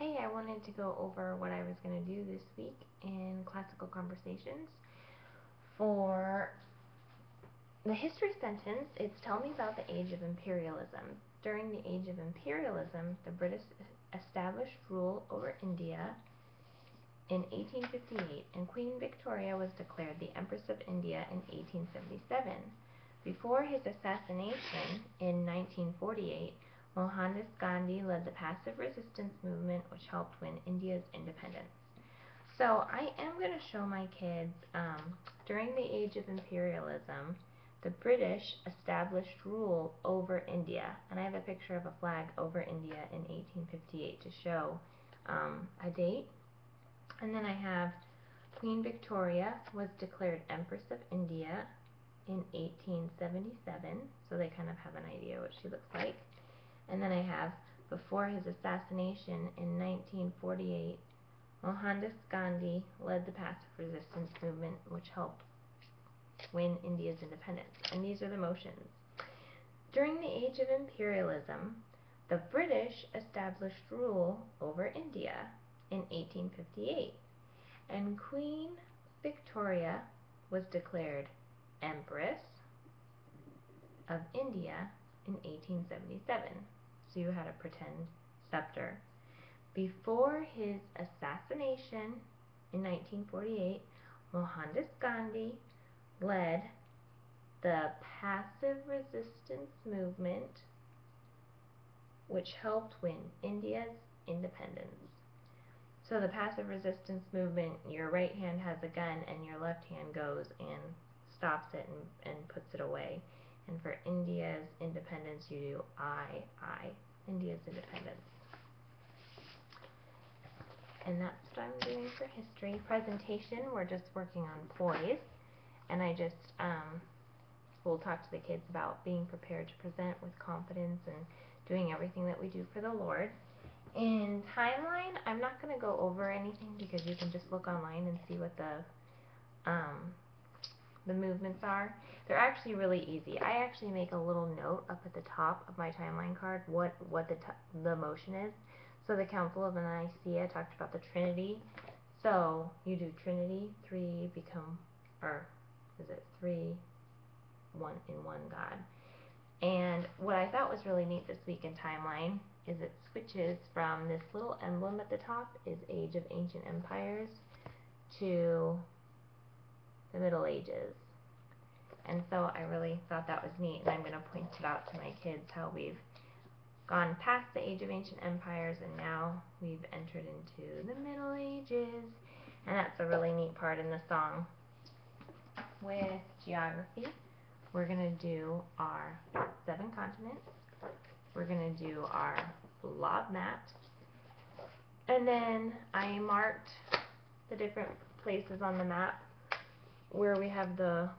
Hey, I wanted to go over what I was going to do this week in Classical Conversations. For the history sentence, it's tell me about the age of imperialism. During the age of imperialism, the British established rule over India in 1858, and Queen Victoria was declared the Empress of India in 1877. Before his assassination in 1948, Mohandas Gandhi led the passive resistance movement which helped win India's independence. So I am going to show my kids, during the age of imperialism, the British established rule over India. And I have a picture of a flag over India in 1858 to show a date. And then I have Queen Victoria was declared Empress of India in 1877, so they kind of have an idea what she looks like. And then I have before his assassination in 1948, Mohandas Gandhi led the passive resistance movement which helped win India's independence. And these are the motions. During the age of imperialism, the British established rule over India in 1858, and Queen Victoria was declared Empress of India in 1877. So you had a pretend scepter. Before his assassination in 1948, Mohandas Gandhi led the passive resistance movement which helped win India's independence. So the passive resistance movement, your right hand has a gun and your left hand goes and stops it and puts it away. And for India's independence, you do I, India's independence. And that's what I'm doing for history. Presentation, we're just working on poise. And I just will talk to the kids about being prepared to present with confidence and doing everything that we do for the Lord. In timeline, I'm not going to go over anything because you can just look online and see what the movements are. They're actually really easy. I actually make a little note up at the top of my timeline card what the motion is. So the Council of Nicaea talked about the Trinity. So you do Trinity, three become, or is it three, one in one God. And what I thought was really neat this week in timeline is it switches from this little emblem at the top is Age of Ancient Empires to the Middle Ages. And so I really thought that was neat, and I'm going to point it out to my kids how we've gone past the Age of Ancient Empires and now we've entered into the Middle Ages. And that's a really neat part in the song. With geography, we're going to do our 7 continents. We're going to do our blob map. And then I marked the different places on the map where we have the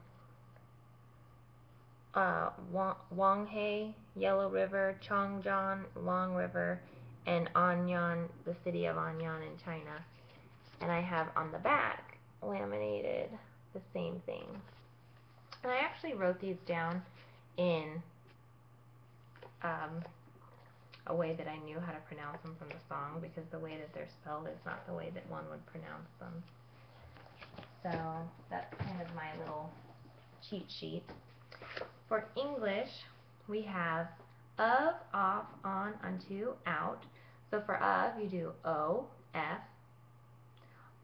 Wanghe, Yellow River, Chongjiang, Long River, and Anyang, the city of Anyang in China. And I have on the back laminated the same thing. And I actually wrote these down in a way that I knew how to pronounce them from the song, because the way that they're spelled is not the way that one would pronounce them. So that's kind of my little cheat sheet. For English, we have of, off, on, unto, out. So for of, you do O, F.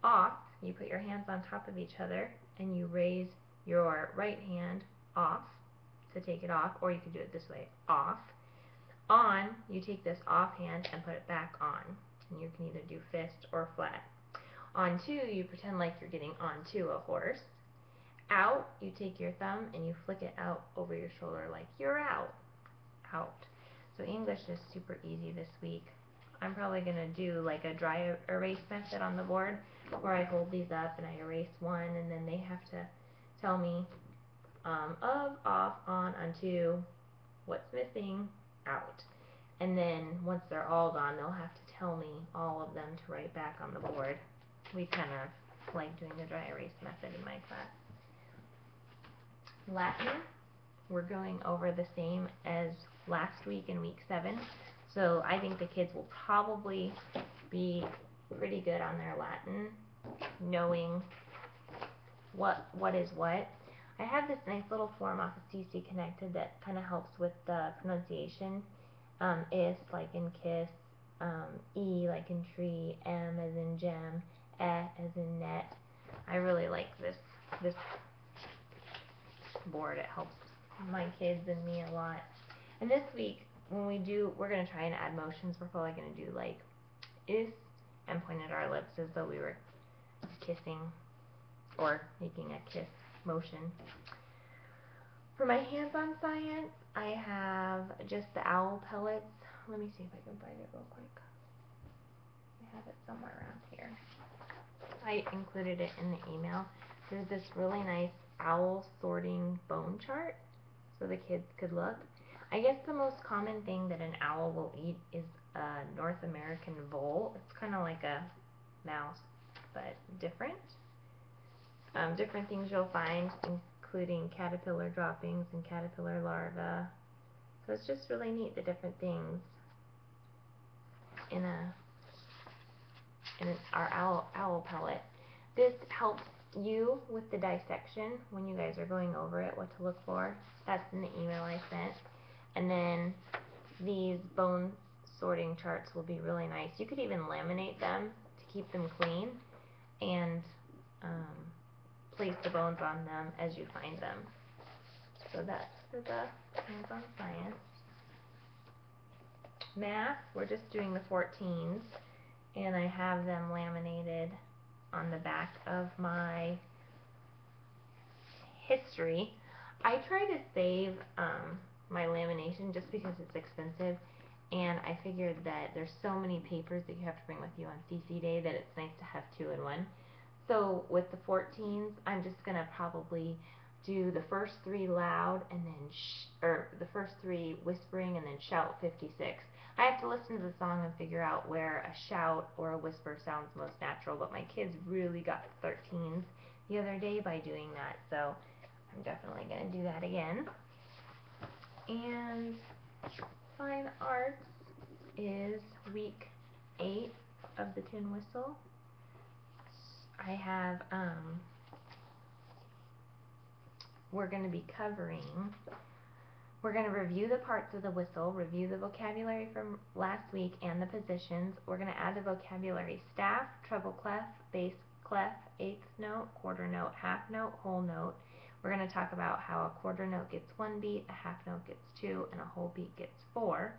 Off, you put your hands on top of each other and you raise your right hand off to take it off, or you could do it this way, off. On, you take this off hand and put it back on, and you can either do fist or flat. Onto, you pretend like you're getting onto a horse. Out, you take your thumb and you flick it out over your shoulder like you're out. Out. So English is super easy this week. I'm probably going to do like a dry erase method on the board where I hold these up and I erase one, and then they have to tell me of, off, on, onto, what's missing, out. And then once they're all gone, they'll have to tell me all of them to write back on the board. We kind of like doing the dry erase method in my class. Latin, we're going over the same as last week in week 7. So I think the kids will probably be pretty good on their Latin, knowing what is what. I have this nice little form off of CC Connected that kind of helps with the pronunciation. Is like in kiss, E like in tree, M as in gem, E as in net. I really like this board. It helps my kids and me a lot. And this week, when we're going to try and add motions. We're probably going to do like is and point at our lips as though we were kissing or making a kiss motion. For my hands-on science, I have just the owl pellets. Let me see if I can find it real quick. I have it somewhere around here. I included it in the email. There's this really nice owl sorting bone chart so the kids could look. I guess the most common thing that an owl will eat is a North American vole. It's kind of like a mouse, but different. Different things you'll find, including caterpillar droppings and caterpillar larvae. So it's just really neat, the different things in our owl pellet. This helps you with the dissection when you guys are going over it, what to look for. That's in the email I sent. And then these bone sorting charts will be really nice. You could even laminate them to keep them clean and place the bones on them as you find them. So that's for the hands-on science. Math, we're just doing the 14s, and I have them laminated on the back of my history. I try to save my lamination just because it's expensive, and I figured that there's so many papers that you have to bring with you on CC Day that it's nice to have two in one. So with the 14s, I'm just going to probably do the first 3 loud and then the first 3 whispering and then shout 56. I have to listen to the song and figure out where a shout or a whisper sounds most natural, but my kids really got the 13s the other day by doing that, so I'm definitely going to do that again. And Fine Arts is week 8 of the Tin Whistle. I have, we're going to be covering, we're going to review the parts of the whistle, review the vocabulary from last week and the positions. We're going to add the vocabulary staff, treble clef, bass clef, eighth note, quarter note, half note, whole note. We're going to talk about how a quarter note gets 1 beat, a half note gets 2, and a whole beat gets 4.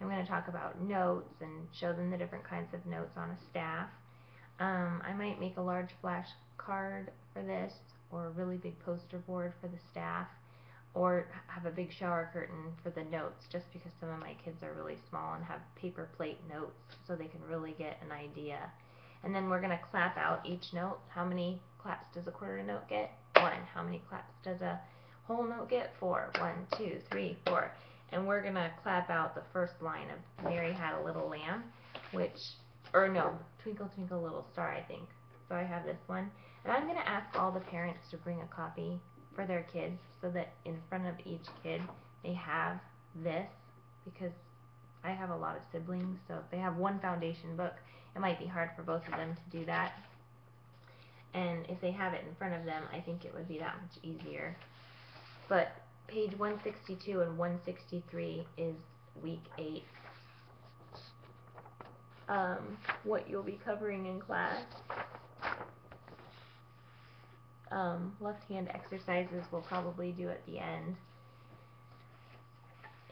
I'm going to talk about notes and show them the different kinds of notes on a staff. I might make a large flash card for this, or a really big poster board for the staff, or have a big shower curtain for the notes, just because some of my kids are really small and have paper plate notes so they can really get an idea. And then we're going to clap out each note. How many claps does a quarter note get? 1. How many claps does a whole note get? 4. 1, 2, 3, 4. And we're going to clap out the first line of Mary Had a Little Lamb, Twinkle Twinkle Little Star, I think. So I have this one. And I'm going to ask all the parents to bring a copy for their kids so that in front of each kid they have this, because I have a lot of siblings, so if they have one foundation book, it might be hard for both of them to do that. And if they have it in front of them, I think it would be that much easier. But page 162 and 163 is week 8. What you'll be covering in class. Left hand exercises we'll probably do at the end.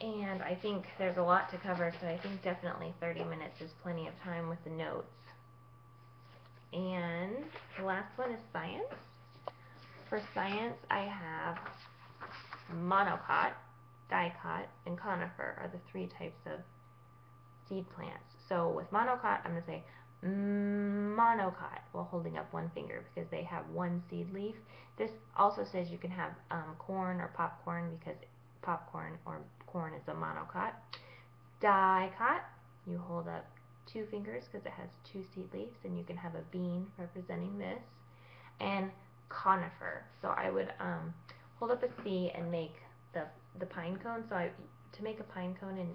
And I think there's a lot to cover, so I think definitely 30 minutes is plenty of time with the notes. And the last one is science. For science, I have monocot, dicot, and conifer are the 3 types of seed plants. So with monocot, I'm going to say monocot while holding up one finger because they have one seed leaf. This also says you can have corn or popcorn because popcorn or corn is a monocot. Dicot, you hold up 2 fingers because it has 2 seed leaves, and you can have a bean representing this. And conifer, so I would hold up a C and make the pine cone. So to make a pine cone in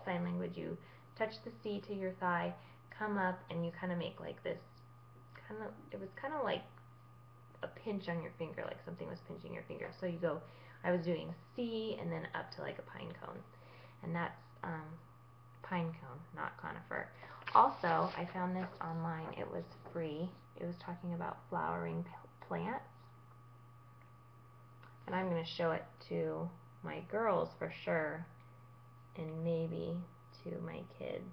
sign language, you touch the C to your thigh, come up and you kind of make like this it was kind of like a pinch on your finger, like something was pinching your finger. So you go, I was doing C and then up to like a pine cone, and that's pine cone, not conifer. Also, I found this online. It was free. It was talking about flowering plants, and I'm going to show it to my girls for sure, and maybe to my kids,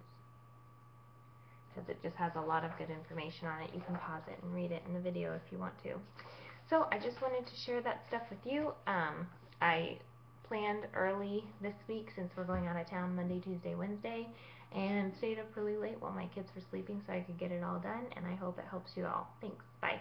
because it just has a lot of good information on it. You can pause it and read it in the video if you want to. So I just wanted to share that stuff with you. I planned early this week since we're going out of town Monday, Tuesday, Wednesday, and stayed up really late while my kids were sleeping so I could get it all done, and I hope it helps you all. Thanks. Bye.